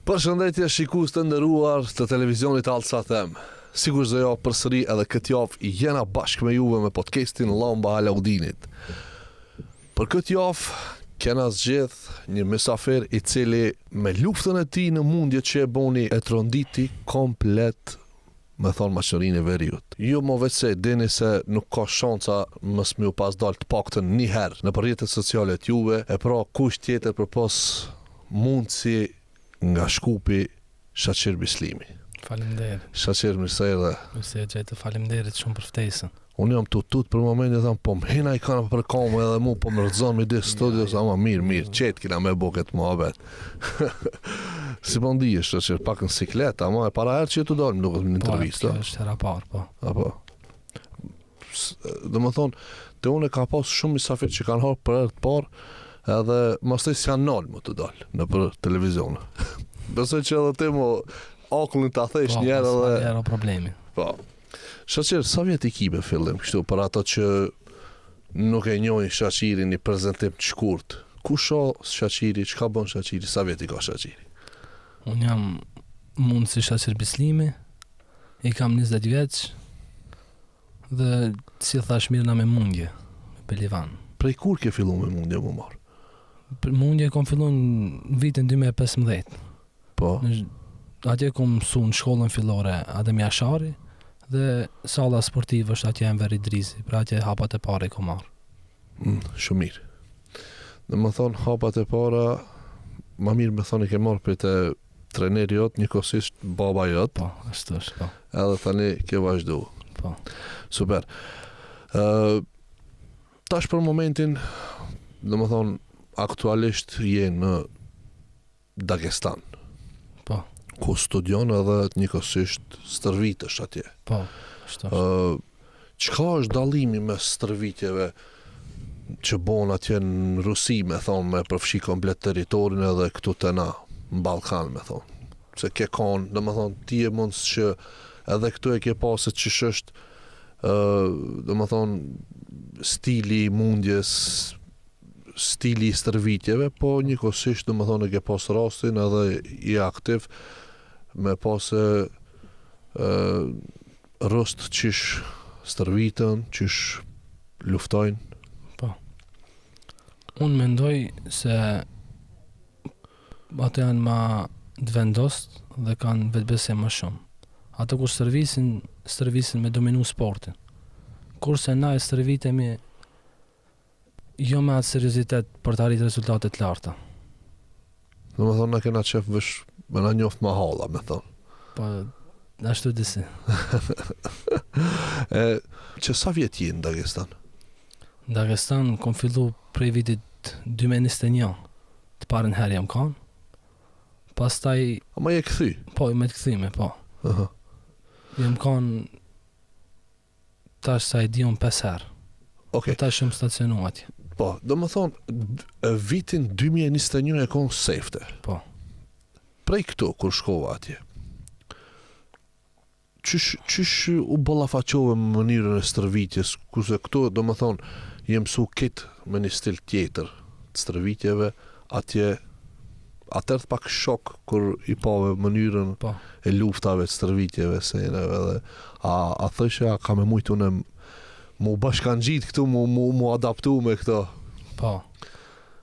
Përshëndetje shikues të nderuar të televizionit Alsa Them. Sigurisht se jo përsëri edhe këtë javë jena bashkë me juve me podcastin Lamba Alaudinit. Për këtë javë kena zgjedh një mysafir i cili me luftën e tij në mundje që e boni e tronditi komplet me thonë maqërinë e veriut. Ju më vetë se dini se nuk ka shanca mës me u pas dal të paktën një herë në rrjetet sociale të juve, e pra kush tjetër përpos mundsi nga Shkupi Shaqir Bislimi. Faleminderit. Shaqir, mirë se erdhe. Mirë se gjete, faleminderit shumë për ftesën. Unë jam tutut për momentin tham po hina i kanë për kamë edhe mu po më rëzon me disë studios, ama mirë, qetë kina me bo këtë muhabet. Si po ndihesh, Shaqir, pak në siklet, ama e para herë që tu dalë më duket në intervista. Po, kjo është hera parë, po. Apo. Do më thonë, te unë ka pas shumë misafir që kanë harë për herë të parë, edhe mastaj s'janë nalë më të dalë në për televizion. Besoj që edhe ti mu akullin të athesh njerë edhe... Po, s'ma problemi. Po. Shaqir, sa vjet i kibe fillim, kështu, për ato që nuk e njohin Shaqirin një prezentim të shkurt. Ku shoh Shaqiri, çka bën Shaqiri, sa vjet i ka Shaqiri? Unë jam mund si Shaqir Bislimi, i kam 20 vjeç, dhe si thash mirë na me mundje, me Pelivan. Prej kur ke fillu me mundje më marë? Për mundje kom fillu në vitin 2015. Po. Atje kom mësu në shkollën fillore Adem Jashari dhe sala sportive është atje Enver Idrisi, pra atje hapat e pare kom marrë. Shumë mirë. Dhe më thonë hapat e para, ma mirë me thonë i ke marrë për të treneri jot, njëkohësisht baba jot. Po, ashtu është, po. Edhe tani ke vazhdu. Po. Super. Tash për momentin, dhe më thonë, aktualisht je në Dagestan. Po. Ku studion edhe njëkohësisht stërvitesh atje. Po, ashtu është. Çka është dallimi mes stërvitjeve që bon atje në Rusi, me thonë, me përfshi komplet territorin edhe këtu të na, në Ballkan, me thonë. Se ke kanë, dhe më thonë, ti e mundës që edhe këtu e ke pasë që është, dhe më thonë, stili i mundjes, stili i stërvitjeve, po njëkohësisht, dhe më thonë, e ke pasë rastin edhe i aktiv me pasë rëst qish stërvitën, qish luftojnë. Po. Unë mendoj se ato janë ma të vendost dhe kanë vetbesim më shumë. Ato kur stërvisin me dominu sportin. Kurse na e stërvitemi jo me atë seriozitet për të arritur rezultate të larta. Dhe më thonë, na kena qef vësh, me na njoft ma halla, me thonë. Po, ashtu disi. Që sa vjet je në Dagestan? Në Dagestan kom fillu prej vitit 2021, të parën herë jam kanë. Pastaj... Ama je këthy? Po, me të këthyme, po. Jam kanë tash sa i dion 5 herë. Okay. Tash shumë stacionu atje. Po, do më thonë, vitin 2021 e konë sefte. Po. Prej këtu, kur shkova atje, qysh u ballafaqove më mënyrën e stërvitjes, kurse këtu, do më thonë, jem su kitë me një stil tjetër të stërvitjeve, atje, atër të pak shok, kur i pave mënyrën po. E luftave të stërvitjeve, se edhe, a thëshe, a ka me mujtu në mu bashkan gjitë këtu, mu adaptu me këto. Po.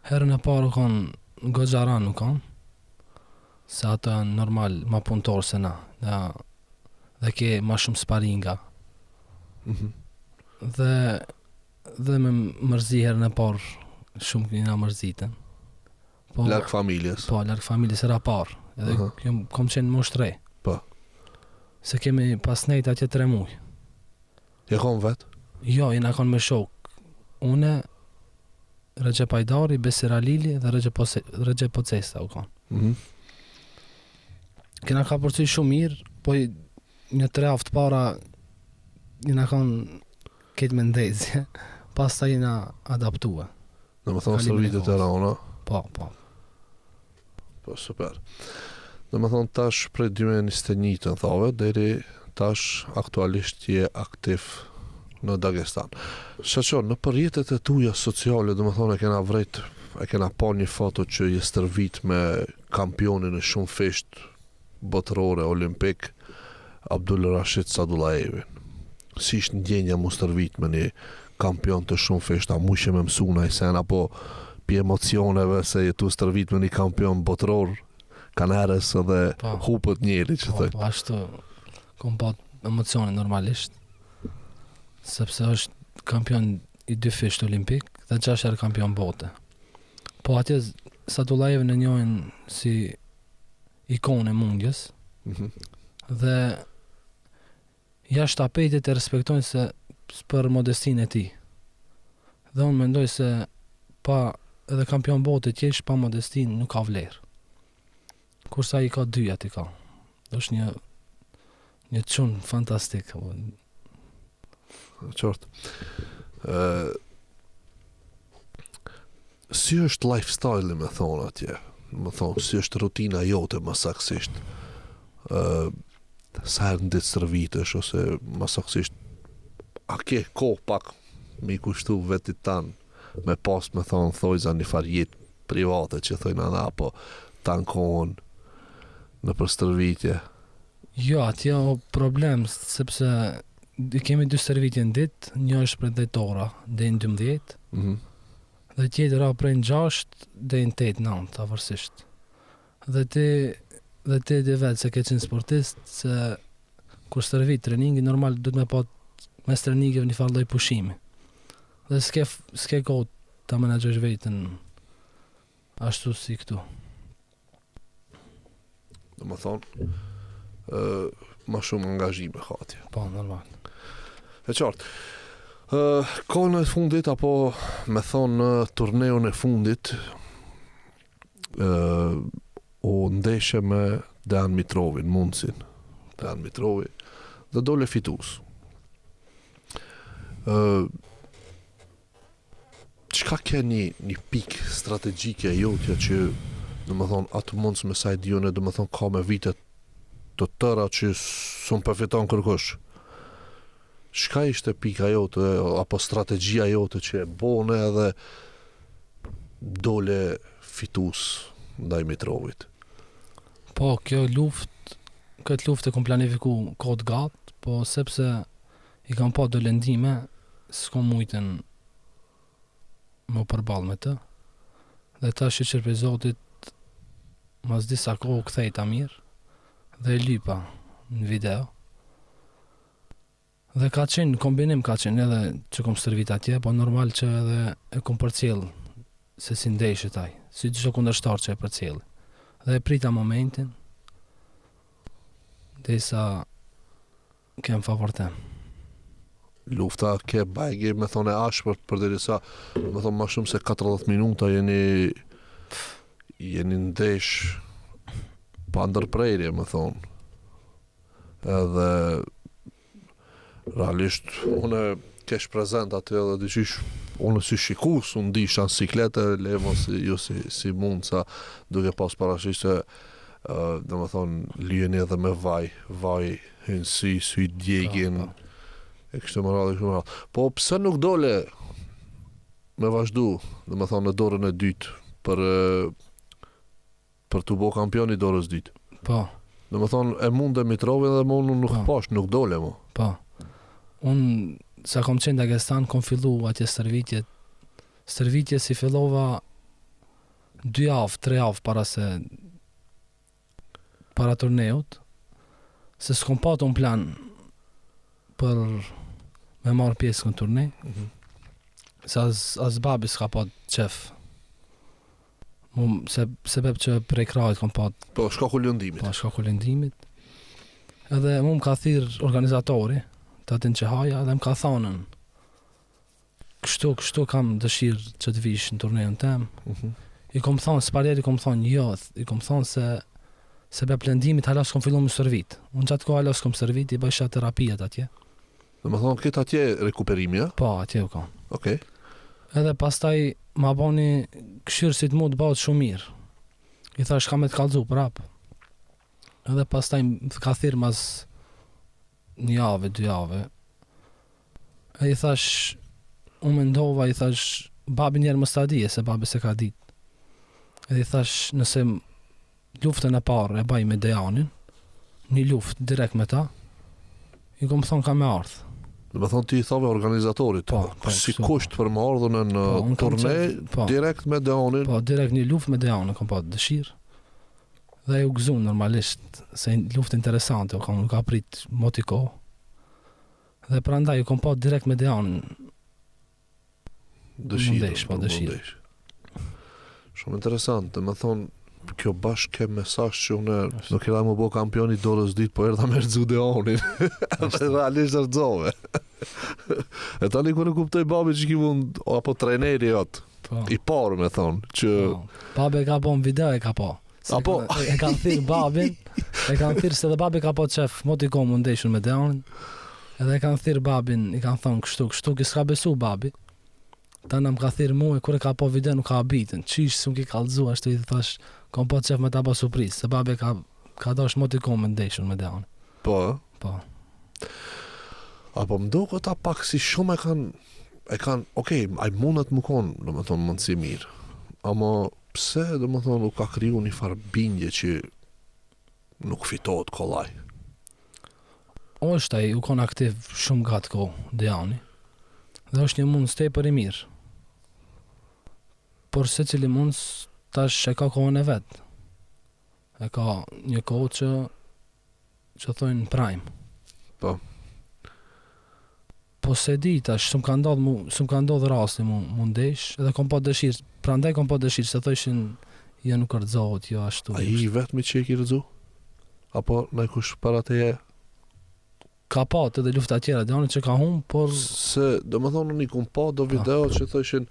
Herën e parë kanë goxharan nuk kanë, se ato janë normal ma punëtorë se na, dhe ke ma shumë sparinga. Dhe me mërzi herën e parë, shumë kënina mërzitën. Po, larg familjes. Po, larg familjes era parë, edhe kom qenë më shtrej. Po. Se kemi pas nejt atje 3 muaj. Je kon vetë? Jo, jena kanë me shok. Une, Recep Hajdari, Besir Alili dhe Recep Pocesta u kanë. Kena ka përcy shumë mirë, po një 3 javë të para jena kanë ketë me ndezje, pas ta jena adaptua. Në më thonë stërvitet e rauna? Po. Po, super. Në më thonë tash prej 2021 të në thave, deri tash aktualisht je aktiv në Dagestan. Shaqon, në përjetet e tuja sociale, dhe më thonë, e kena vrejt e kena pa një foto që je stërvit me kampionin e shumë fesht botërore olimpik, Abdul Rashid Sadullajevin. Si ishtë ndjenja mu stërvit me një kampion të shumë fesht, a mu që me mësuna i sen, apo pi emocioneve se jetu stërvit me një kampion botëror, kanarës edhe hupët njeri që thëjt. Po, ashtu, kom pat emocione normalisht, sepse është kampion i 2 fesht olimpik dhe 6 herë kampion bote. Po atje Sadullajevin e njohin si ikon e mundjes, dhe jashtë tapetit e respektojnë se për modestin e ti. Dhe unë mendoj se pa edhe kampion bote tjesh pa modestin nuk ka vlerë. Kursa i ka 2 aty ka. është një çun fantastik. Qartë. Si është lifestyle me thonë atje? Më thonë, si është rutina jote më saksisht? Sa herë në ditë stërvitesh, ose më saksisht, a ke kohë pak mi kushtu vetit tanë me pas me thonë thojza një farë jetë private që thojnë anë, apo tanë kohën në për stërvitje? Jo, atje o problem, sepse kemi 2 stërvitje në ditë, një është për 10 ora dhe në 12, dhe tjetëra prej në 6 dhe në 8-9, avërsisht. Dhe ti dhe vetë se ke qenë sportist, se kur stërvit treningi, normal du të me pat mes treningive një farë lloj pushimi. Dhe s'ke kohë ta menaxhosh vetën ashtu si këtu. Dhe më thonë, ma shumë angazhime ka atje. Po, normal. E qartë. Kohën e fundit, apo me thonë në turneun e fundit, o ndeshe me Dejan Mitrovin, mundsin. Dejan Mitrovi, dhe dole fitus. Qka ke një pik strategjike jotja që, dhe më thonë, atë mundës me sajt jone, dhe më thonë, ka me vitet të tëra që s'un përfiton kërkush? Shka ishte pika jote, apo strategjia jote që e bone edhe dole fitus ndaj Mitrovit? Po, këtë luft e kom planifiku kohët gatë, po sepse i kam pa do lëndime, s'kom mujten më përball me të, dhe ta shqyqër për Zotit mas disa kohë kthejta mirë, dhe e lypa në video. Dhe ka qenë, kombinim ka qenë edhe që kom stërvit atje, po normal që edhe e kom përcjell se si ndeshë taj, si çdo kundërshtar që e përcjell. Dhe e prita momentin, derisa kem favor tem. Lufta ke bajgi, me thonë e ashpër për derisa, me thonë ma shumë se 40 minuta jeni ndesh pa ndërprerje, me thonë. Edhe realisht unë kesh prezent aty edhe dyqysh unë si shikus, unë di shanë siklete, levo si mund sa duke pas parashish se dhe me thonë lyeni edhe me vaj hynë sy djegin e kështë më radhë. Po pse nuk dole me vazhdu, dhe me thonë në dorën e dytë për të bo kampioni dorës dytë? Po. Dhe me thonë e mund dhe Mitrovin dhe unë nuk pash, nuk dole mo. Po. Unë, sa kom qenë Dagestan, kom fillu atje stërvitje si fillova 2 javë, 3 javë para turneut, se s'kom pat unë plan për me marrë pjesë në turne, se as babi s'ka pat qef. Sebeb që prej krajit kom pat. Po, shkaku lëndimit. Po, shkaku lëndimit. Edhe mu më ka thirë organizatori, të atin që haja, dhe më ka thonën, kështu kam dëshirë që të vish në turneun tem. I kom thonë, s'parjeri kom thonë, jo, i kom thonë se be plendimit hala s'kom fillu më sërvit. Unë qatë ko hala s'kom sërvit, i bësha terapijet atje. Dhe më thonë, këtë atje rekuperimi, ja? Po, atje u kam. Okej. Edhe pastaj ma boni këshirë si të mu të bëhet shumë mirë. I thash ka me të kalzu prap. Edhe pastaj ka thirë mas 1 javë, 2 javë. E i thash, unë mendova, i thash, babi njerë më stadije, se babi se ka dit. Edhe I thash nëse luftën e parë e baj me Dejanin, një luftë direkt me ta, I kom thonë ka me ardhë. Dhe me thonë ti I thove organizatorit, si kusht për më ardhën në turne, direkt me Dejanin. Po, direkt një luftë me Dejanin, kom pa dëshirë. Dhe u gëzu normalisht, se luftë interesante, nuk ka prit moti kohë. Dhe prandaj u kom pa direkt me Dejanin. Dëshirë. Shumë interesant, dhe me thonë, kjo bashkë ke mesazh që unë nuk era më bo kampioni dorës ditë, po erdha me rëzu Dejanin. Realisht rëzove. E tani kur e kuptoj babi që ki mund, apo trajneri jotë, I parë me thonë, që... Babi ka po në video e ka po. Apo? E kanë thirë babin, se dhe babi ka po qef, moti ko më ndeshën me Dejanin, edhe e kanë thirë babin, I kanë thonë kështu ki s'ka besu babi. Ta në më ka thirë mu e kure ka po video nuk ka abitën, qish s'un ki kalzu, ashtu I thash, kom po qef me ta po surprizë, se babi ka dash moti ko më ndeshën me Dejanin. Po? Po. Apo mdo këta pak si shumë e kanë, okej, ai mundet më konë, do më thonë, mundësi mirë. Ama pse, do më thonë, nuk ka kriju një farë bindje që nuk fitohet kollaj? Është ai u kon aktiv shumë gatë ko, Dejani. Dhe është një mundës tepër I mirë. Por se cili mundës tash e ka kohën e vetë. E ka një kohë që thojnë prime. Po. Po se di tash, s'm ka ndodhë rasti mu ndesh, edhe kom pa dëshirë, prandaj kom pa dëshirë, se thoshin, jo nuk rëzohet, jo ashtu. A I vetëmi që e ki rëzu? Apo në kush para teje? Ka pa të dhe lufta tjera, Dejani që ka humë, por... Se, do më thonë, unë I kom pa do video që thoshin,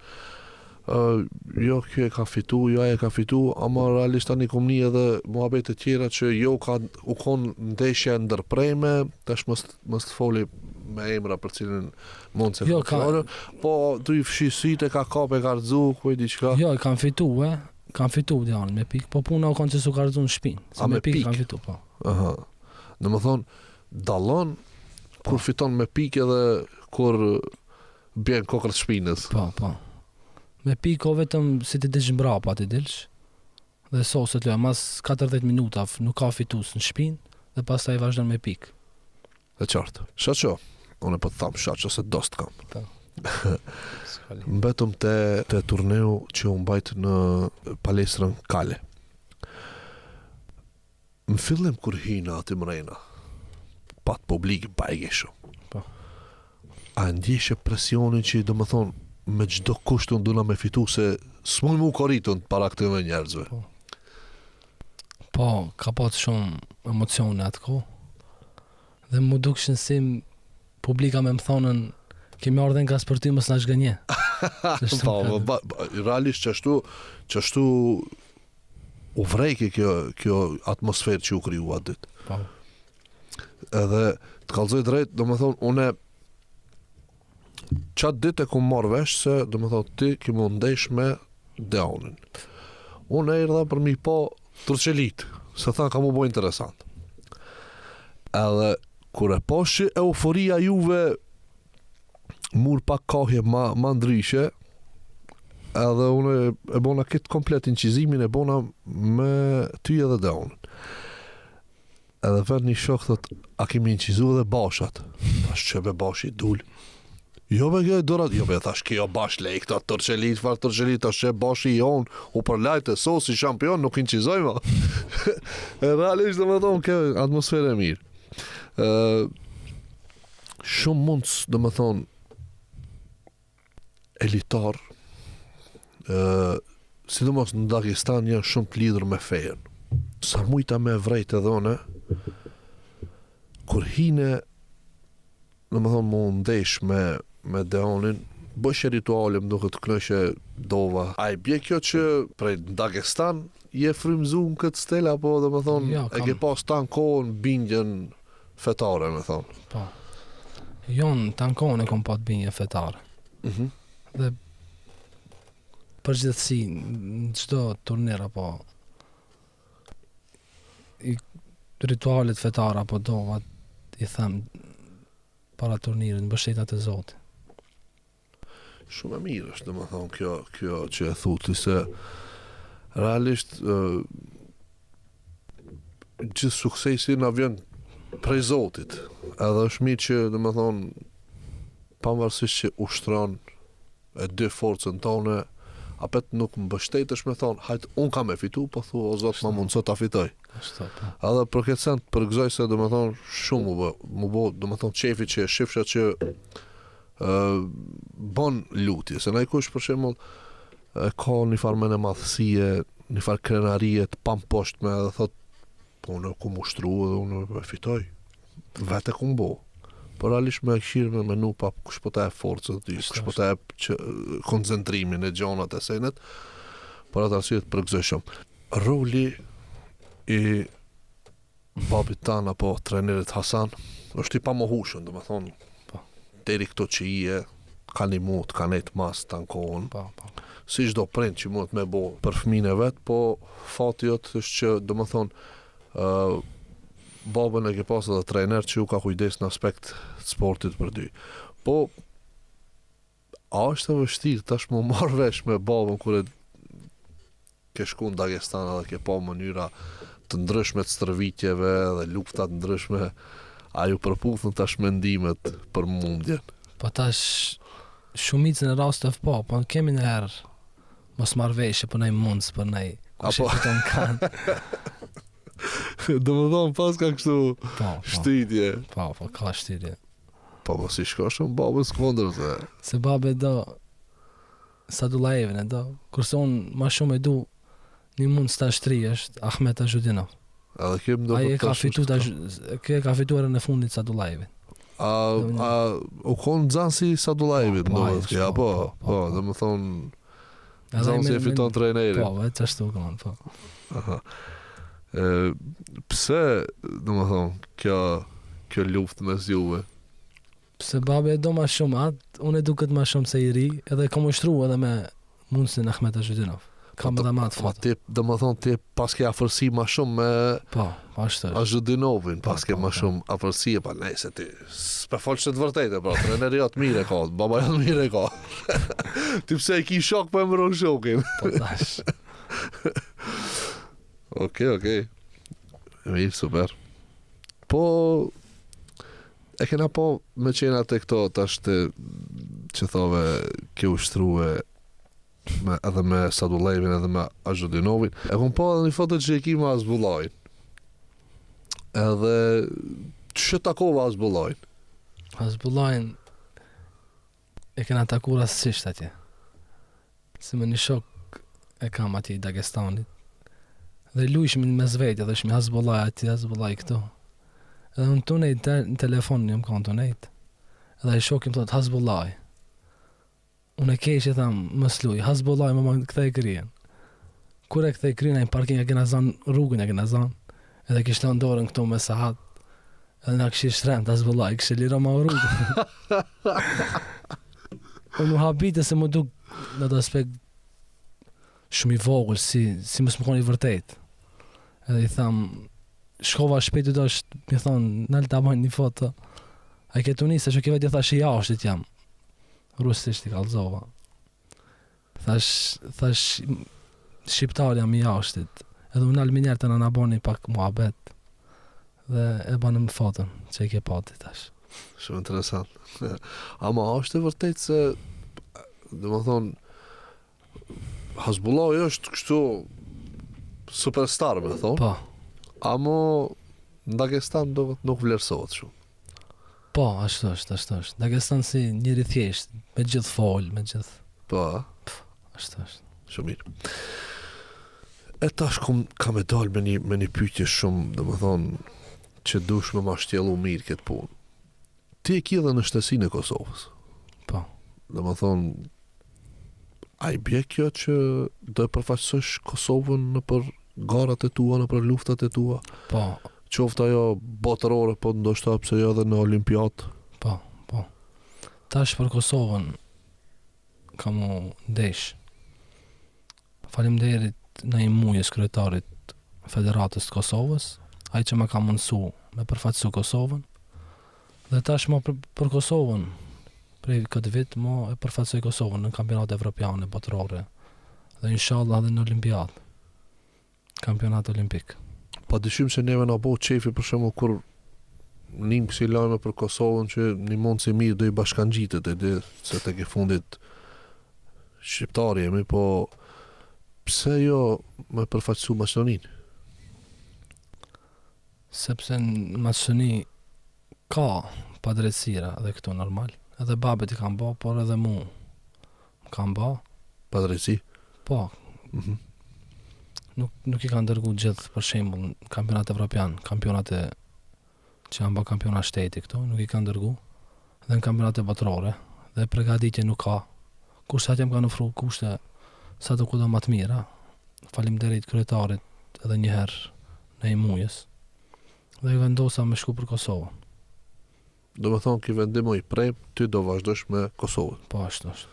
jo kjo e ka fitu, jo e ka fitu, ama realisht tani kom një edhe muhabet e tjera që jo u kon ndeshja ndërprejme, tash mos të foli me emra për cilin mund se funksionë, po tu I fshisit e ka kap e ka rëzu, kuj diqka. Jo, kanë fitu Dejani me pik, po puna u kanë që su ka rëzu në shpinë, se me pik kanë fitu, po. Aha, në më thonë, dalon, kur fiton me pik edhe kur bjen kokër shpinës. Po. Me piko vetëm si ti dish mbrapa ti dilsh, dhe soset loja, mas 40 minuta nuk ka fitus në shpinë, dhe pas ta I vazhdon me pik. E qartë. Shaqo, unë e po të thamë shaqo se dost kam. Po. Mbetëm te turneu që unë bajtë në palestrën Kale. Në fillim kur hina ati mrejna, pat publik bajgeshu. Po. A ndjeshe presionin që do më thonë, me gjdo kushtun duna me fitu se s'moj mu koritun para këtëve njerëzve. Po, ka pat shumë emocione atë ko. Dhe mu dukshin si publika me më thonën kemi ardhen ka sporti mës në shgënje. Po, realisht qështu u vrejke kjo atmosferë që u kriju atë ditë. Po. Edhe të kalzoj drejt, do më thonë, une qatë ditë e ku marrë vesh se, do më thotë, ti ki mu ndesh me Dejanin. Unë e erdha për mi po Turqelit, se tha ka mu bo interesant. Edhe, kur e po shi euforia juve mur pak kahje ma ndryshe, edhe unë e bona këtë komplet incizimin e bona me ty edhe Dejanin. Edhe vend një shok thot, a kemi incizu edhe bashat? Tash që be bashi dul. Jo be kjo e dorat, jo be thash kjo bash lej këta Turqelit, farë Turqelit, tash që bashi jon, u përlajtë e sosi champion, nuk incizojma. E realisht dhe me thonë kjo atmosfere e mirë. Shumë mundës, dhe me thonë, elitar, sidomos në Dagestan janë shumë të lidhur me fejen. Sa mujta me vrejt edhe one, kur hine, në më thonë, mu ndesh me Dejanin, bëshe rituale, më duke të knëshe dova. A I bje kjo që prej Dagestan je frymzu në këtë stel, apo dhe më thonë, ja, e ke pas tanë kohën bindjen fetare, me thonë. Po. Jonë tanë kohën e kom pat bindjen fetare. Dhe përgjithësi në çdo turnir apo I ritualet fetare apo dovat I them para turnirit në bështetat e Zotit. Shumë e mirë është, dhe më thonë, kjo që e thuti se realisht gjithë suksesi na vjen prej Zotit. Edhe është mirë që, domethënë, pavarësisht që ushtron e dy forcën tonë, apet nuk mbështetesh me thonë, hajt, unë kam e fitu, po thu, o Zot, ma mundë, sot ta fitoj. Edhe për këtë sent, përgëzoj se, domethënë, shumë mu bo, domethënë, qefi që shifsha që bon lutje, se na i kush, për shembull, ka një farë mene madhësie, një farë krenarie të pamposhtme, edhe thot, po unë ku mushtru edhe unë e fitoj, vete ku mbo. Por realisht me këshirë me menu pa kush po ta e forcët, kush po ta e koncentrimin e gjonat e senet, por atë arsye të përgëzojshëm. Roli i babit tan apo trenerit Hasan është i pamohueshëm, domethënë, deri këto që ka një mut, ka nejt mas të ankohen, si çdo prind që mund me bo për fëmijën e vet, po fati jot është që domethënë babën e ke pas edhe trener që ju ka kujdes në aspekt të sportit për dy. Po, a është e vështirë tash më marrë vesh me babën kur e ke shku në Dagestan edhe ke pa mënyra të ndryshme të stërvitjeve dhe lufta të ndryshme, a ju përputhën tash mendimet për mundjen? Po tash shumicën e rasteve po kemi në herë mos marrëveshje për nej mundës, për nej kush e fiton kanë. Do më thonë pas ka kështu shtitje. Po, ka shtitje. Po, si shko shumë babës këndër se... Se babë e do Sadulajevin e do. Kurse unë ma shumë e du një mund sta shtri është Ahmet Azhudinov. Edhe kem do ai ka fituar në fundit Sadulajevin. U konë Zansi Sadulajevin, po, dhe më thonë Zansi e fiton trenerin. Po, e që ashtu kënë, po. Aha. Pse, do më thonë, kjo luft mes juve? Pse babe e do ma shumë atë, unë e du këtë ma shumë se i ri, edhe kam ushtru edhe me mundësin Ahmet Azhudinov. Kam edhe ma të foto. Do më thonë, ti pas ke afërsi ma shumë me Azhudinovin, pas ke ma shumë afërsi, pa nejse ti, s'pe folë që të vërtejte, pra, treneri jatë mire ka, baba jatë mire ka. Ti pse e ki shok për e më rënë shokin. Po tash. Okej. Mirë, super. Po, e kena po me qena të këto tash të që thove ke ushtruhe edhe me Sadulajevin edhe me Azhudinovin. E kom po edhe një foto që e ki me Azbullajin. Edhe që takova Azbullajin? Azbullajin e kena taku rastësisht atje. Si me një shok e kam atje i Dagestanit. Dhe lujshmi me zvejtje, dhe shmi Azbullaj ati, Azbullaj këtu. Edhe unë të nejt, në telefon një më kanë të nejt. Edhe i shokim të Azbullaj. Unë e kesh e tham, më sluj, Azbullaj më këthe e kryen. Kur e këthe e kryen, e në parking e kena zan, rrugën e kena zan. Edhe kishtë të ndorën këtu me sahat. Edhe nga kështë shtremt, Azbullaj, kështë lira ma rrugën. Unë u habite se më duk në të aspekt shumë i vogël, si mësë më koni vërtet. Edhe i tham, shkova shpejt i do është, mi thonë, nalë të abajnë një foto. A i ketu njëse, që keve të thash i jashtit jam. Rusisht i kalzova. Thash, shqiptar jam i jashtit. Edhe unë nalë minjerë të në naboni pak muhabet. Dhe e banë më fotën, që i ke pati tash. Shumë interesant. Ama është e vërtet se, dhe më thonë, Azbullaj është kështu superstar, me thonë. Po. Amo në Dagestan nuk vlerësohet shumë. Po, ashtu është. Dagestan si njëri thjesht, me gjithë folë, me gjithë. Po, ashtu është. Shumë mirë. E tash kam e dalë me një pyetje shumë, dhe më thonë, që dush me ma shtjelu mirë këtë punë. Ti e ki edhe në shtesinë e Kosovës. Po. Dhe më thonë, a i bje kjo që do e përfaqësosh Kosovën në për garat e tua, në për luftat e tua? Po. Qoftë ajo botërore, po ndoshta pse jo edhe në Olimpiad? Po. Tash për Kosovën kam u ndesh. Faleminderit në një muaj sekretarit Federatës të Kosovës, ai që më ka mundësu me përfaqësu Kosovën. Dhe tash më për Kosovën prej këtë vit më e përfaqësoj Kosovën në kampionat evropiane botërore dhe inshallah edhe në Olimpiadë. kampionat olimpik. Pa dyshim se neve na bo qefi për shembull kur nim kësi lajme për Kosovën që një mund si mirë do i bashkangjitet e di se tek e fundit shqiptari jemi, po pse jo me përfaqësu Maqedoninë? Sepse në Maqedoni ka padrejtësira dhe këtu normal. Edhe babet i kanë bë, por edhe mu kanë bë. Padrejtësi? Po, nuk i kanë dërgu gjithë, për shembull, kampionat evropian, kampionate që janë bë kampionat shteti këtu, nuk i kanë dërgu. Dhe në kampionate botërore, dhe përgatitje nuk ka. Kurse atë më kanë ofruar kushte sa do kudo më të mira. Faleminderit kryetarit edhe një herë në Imujës. Dhe i vendosa me shku për Kosovën. Do me thonë ki vendim o i prej, ty do vazhdosh me Kosovën. Po ashtu është.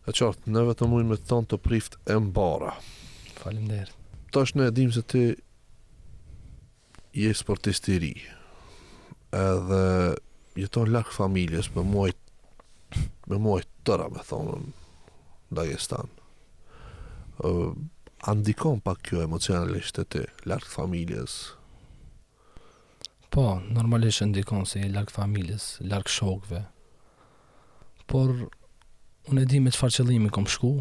E qartë, ne vetëm mujnë me të thonë të prift e mbara. Faleminderit. Tash ne e dim se ti je sportist i ri. Edhe jeton larg familjes me muaj tëra me thonë në Dagestan. A ndikon pak kjo emocionalisht e ti, larg familjes? Po, normalisht ndikon se je larg familjes, larg shokëve. Por unë e di me çfarë qëllimi kom shku,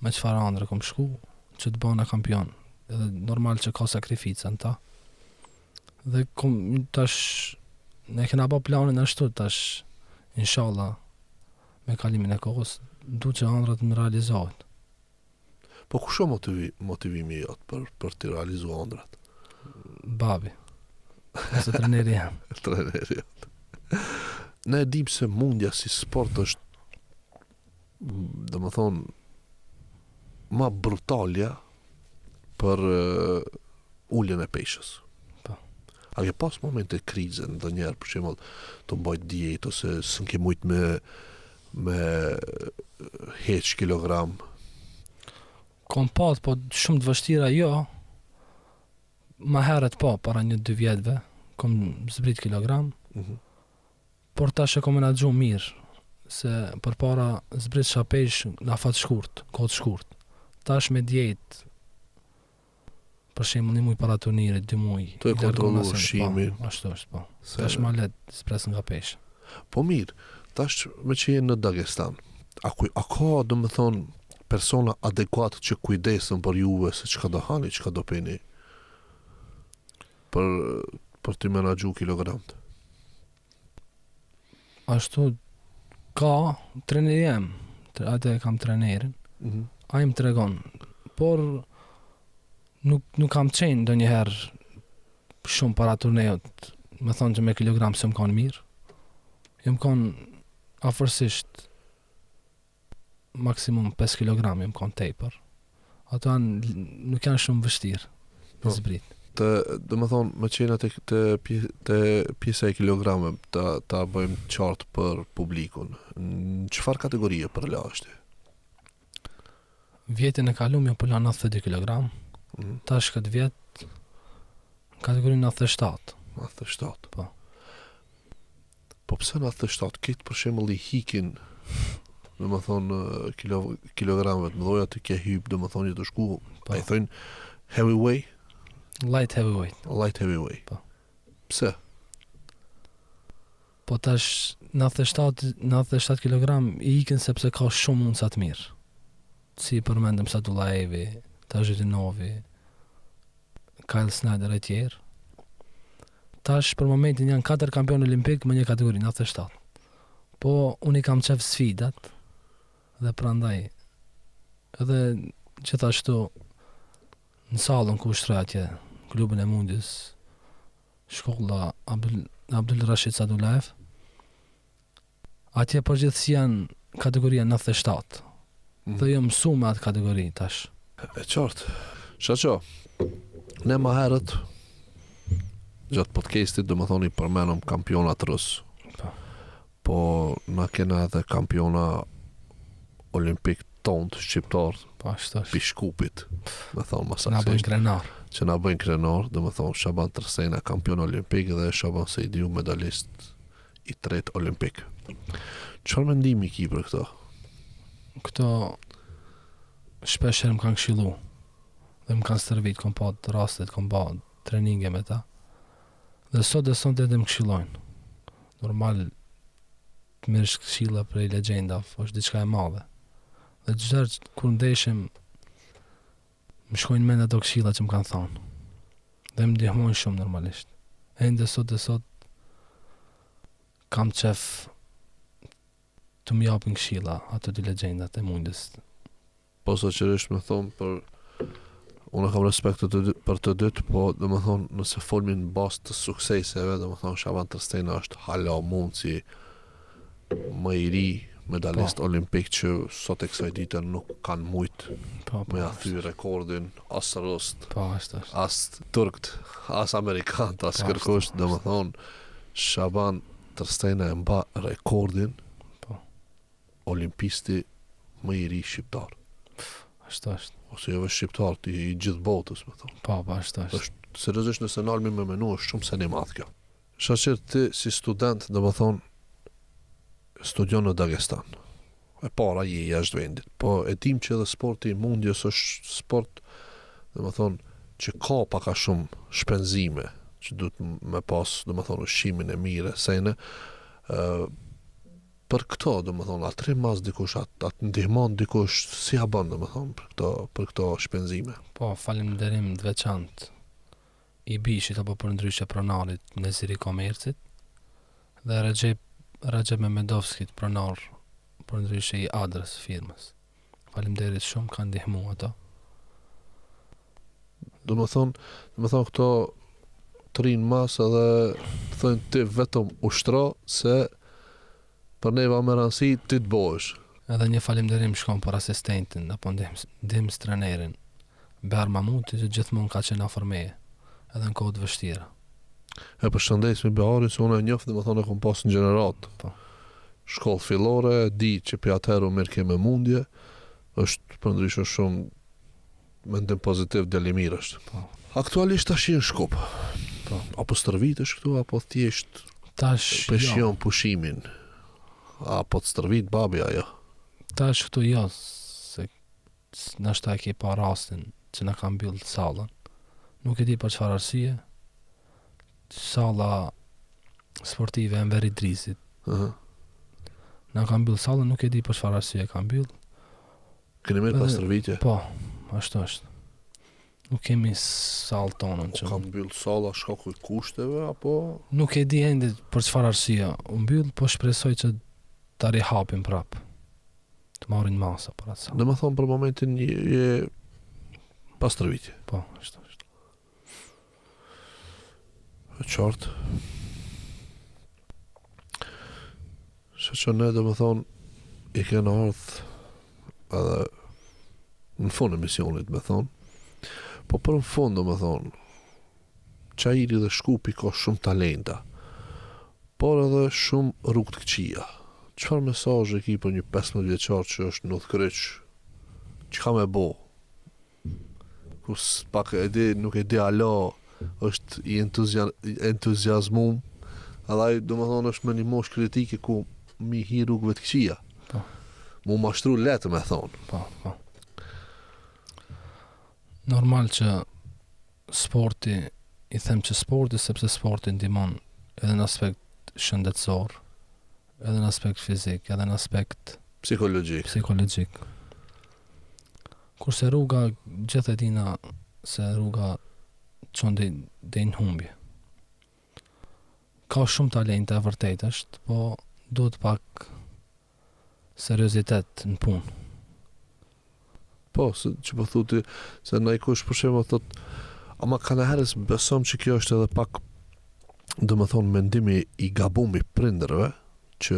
me çfarë ëndre kom shku, që të bëna kampion. Edhe normal që ka sakrifica në ta. Dhe tash ne kena bë planin ashtu tash, inshallah, me kalimin e kohës, du që ëndrat më realizohet. Po kusho motivimi jot për të realizuar ëndrat? Babi. Ose treneri jam. Treneri jam. Ne e dim se mundja si sport është, do më thonë, ma brutalja për ulljen e peshës. Po. A ke pas momente krize ndë njerë, për shembull, të mbajt dietë ose s'në ke mujt me heq kilogram? Kom pas, po shumë të vështira jo. Ma herët po, para 1-2 vjetëve, kom zbrit kilogram, por tash e kom menaxhu mirë, se për para zbrit shapesh në afat shkurt, kohë shkurt. Tash me dietë, për shembull 1 muj para turnirit, 2 muj. Të e kontrollu ushqimin. Po, ashtu është, po. Tash ma let zbres nga pesh. Po mirë, tash me që jenë në Dagestan, a ka, do më thonë, persona adekuat që kujdesën për juve se çka do hani, çka do pini? Për të menaxhu kilogramët. Ashtu ka treneri jam, atë kam trenerin. Ai më tregon, por nuk kam qenë ndonjëherë shumë para turneut, me thonë që me kilogram se më kanë mirë. Jam kanë afërsisht maksimum 5 kilogram jam kanë tepër. Ato nuk janë shumë vështirë në zbrit. Do më thonë, me qena të pjesa e kilograme, ta bëjmë qartë për publikun. Në qëfar kategorie për lashti? Vjetin e kalum jo përla 92 kg, tash këtë vjet kategorinë 97. 97? Po. Po pse 97? Këtë për shembull i hikin, do më thonë, kilogramëve të mëdhoja të ke hyp, do më thonë, të shku, Po. I thonë, heavyweight? Light heavyweight. Light heavyweight. Po. Pse? Po tash 97 kg i ikin sepse ka shumë mundësa të mirë. Si përmendëm Sadullajevi, Tajidinovi, Kyle Snyder e tjerë. Tash për momentin janë 4 kampion olimpik me një kategori 97. Po unë i kam qef sfidat dhe prandaj edhe gjithashtu në salën ku ushtroj atje, klubin e mundjes, shkolla Abdul Rashid Sadullajev, atje përgjithësi janë kategoria 97. Dhe jo mësu me atë kategori tash. E qartë. Shaqo, ne ma herët gjatë podcastit do më thoni përmenëm kampionat rës. Po na kena edhe kampiona olimpik tonë shqiptar, Po ashtu është. Pishkupit, me thonë Na masaksisht. bëjnë krenar. Që na bëjnë krenar, do më thonë Shaban Tërsejna kampion olimpik dhe Shaban Sejdiu medalist i 3 olimpik. Çfarë mendimi ki për këto? Këto shpesher më kanë këshillu dhe më kanë stërvit, kom pa rastet, kom pa treninge me ta. Dhe sot edhe më këshillojnë. Normal, të mirësh këshilla prej legjenda, është diçka e madhe. Dhe çdo kur ndeshim, më shkojnë mend ato këshilla që më kanë thonë. Dhe më ndihmojnë shumë normalisht. Ende sot kam qef të më japin këshilla ato dy legjendat e mundës. Po sigurisht më thonë unë kam respekt për të dytë, po dhe më thonë nëse folmin në bazë të sukseseve, dhe më thonë Shaban Tërstena është hala mund si më i ri medalist olimpik që sot e kësaj dite nuk kanë mujt me athy rekordin as rust, as turkt, as amerikant, as kërkusht, dhe më thonë Shaban Tërstena e mba rekordin olimpisti më i ri shqiptar. Ashtu. Ose jo shqiptar të i gjithë botës, më thonë. Ashtu. Është seriozisht nëse nalmi me menu është shumë se një madh kjo. Shaqir ti si student, dhe më thonë, studion në Dagestan. E para je jashtë vendit. Po e dim që edhe sporti i mundjes është sport, dhe më thonë, që ka paka shumë shpenzime, që duhet me pas, dhe më thonë, ushqimin e mire, sene, për këto, dhe më thonë, atëri mas dikush, atë ndihmon dikush, si ha bën, dhe më thonë, për këto shpenzime. Po, falemnderim të veçantë i bishit apo për ndryshe pronarit në ziri komercit, dhe Recep Memedovskit pronar për ndryshe i adres firmës. Falemnderit shumë, kanë ndihmu ato. Dhe më thonë, këto të rinë mas edhe thënë ti vetëm ushtro se për neva më rëndësi ti të bosh. Edhe një falemnderim shkon për asistentin apo ndihmës trenerin Behar Mamuti që gjithmonë ka qenë afër meje, edhe në kohë të vështira. E përshëndes me Beharin se unë e njoh dhe më thonë e kom pas në gjenerat. Po. Shkollë fillore, di që për atëherë merr ke me mundje, është përndryshe shumë mendim pozitiv djali mirë është. Po. Aktualisht tash në Shkup. Po. Apo stërvitesh këtu apo thjesht tash peshion pushimin. Apo të stërvit babi ajo. Tash këtu jo, se nashta e ke pa rastin që na kanë mbyll sallën. Nuk e di për çfarë arsye. Salla sportive e Enver Idrisit. Na kanë mbyll sallën, nuk e di për çfarë arsye kanë mbyll. Keni merr pas stërvitje? Po, ashtu është. Nuk kemi sallë tonën që kanë mbyll salla shkaku i kushteve apo nuk e di ende për çfarë arsye u mbyll, po shpresoj që ta rihapin prap. Të marrin masa për atë. Dhe më thonë për momentin je pas stërvitje. Po, ashtu është. E qartë. Që ne dhe më thonë i kena ardhë edhe në fund e misionit me thonë, po për në fund dhe më thonë Qajiri dhe Shkupi ka shumë talenta, por edhe shumë rrugë të këqija. Çfarë mesazh e ki për një 15 vjeçar që është në Udhkryq? Çka me bo? Kus pak e di, nuk e di alo, është i entuziazmum, edhe ai domethënë është me një moshë kritike ku mi hi rrugëve të këqija. Po. Mu mashtru letë me thonë. Po. Normal që sporti, i them që sporti sepse sporti ndihmon edhe në aspekt shëndetësor, edhe në aspekt fizik, edhe në aspekt psikologjik. Kurse rruga gjithë e dina se rruga çon deri në humbje. Ka shumë talente e vërtet është, po duhet pak seriozitet në punë. Po, që po thuti, se në i kush për shemë thot, ama kanë herës besom që kjo është edhe pak, dhe më thonë, mendimi i gabumi prindërve, që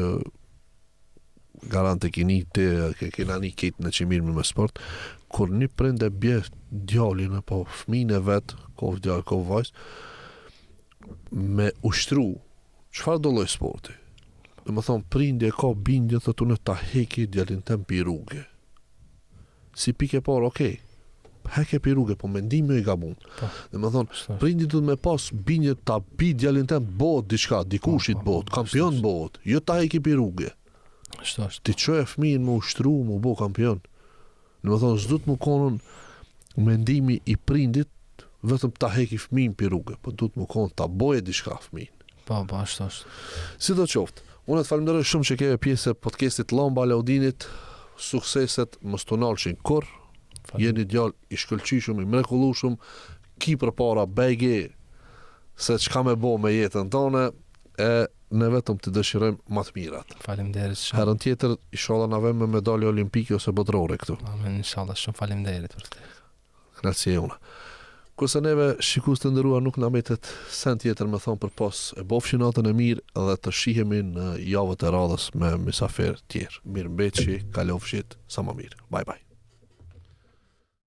garante kini ti, kena një kitë në që mirë me sport, kur një prind e bje djallin, po fëmijën e vetë, ko djallë, ko vajzë, me ushtru, çfarë do lloj sporti? Dhe më thonë, prindje ka bindje, thot unë ta heki djallin tem pi rrugë. Si pike parë, okej, heke pi rrugë, po mendimi i gabun. Dhe më thonë, prindi du të me pas bindje ta pi djallin tem bot diçka, dikushit bot, kampion bot, jo ta heki pi rrugë. Ti çoj fëmijën më ushtru, më bo kampion. Dhe më thonë, s'du të më konën mendimi i prindit vetëm ta heki fëmin për rrugë, po duhet më konë ta boje diçka fëmin. Po, ashtu është. Si do qoftë, unë të falenderoj shumë që keve pjesë e podcastit Lamba Laudinit, sukseset mos të nalshin kur, jeni djalë i shkëlqyshëm, i mrekullueshëm, ki përpara bejge se çka me bo me jetën tonë, e ne vetëm të dëshirojmë më të mirat. Faleminderit shumë. Herën tjetër, inshallah na vëmë me medalje olimpike ose botërore këtu. Amen, inshallah, shumë faleminderit për këtë. Kënaqësi e una. Kurse neve shikues të nderuar nuk na mbetet sen tjetër me thon për pas e bofshi natën e mirë dhe të shihemi në javët e radhës me mysafir tjerë. Mirëmbëjtje, kalofshit sa më mirë. Bye bye.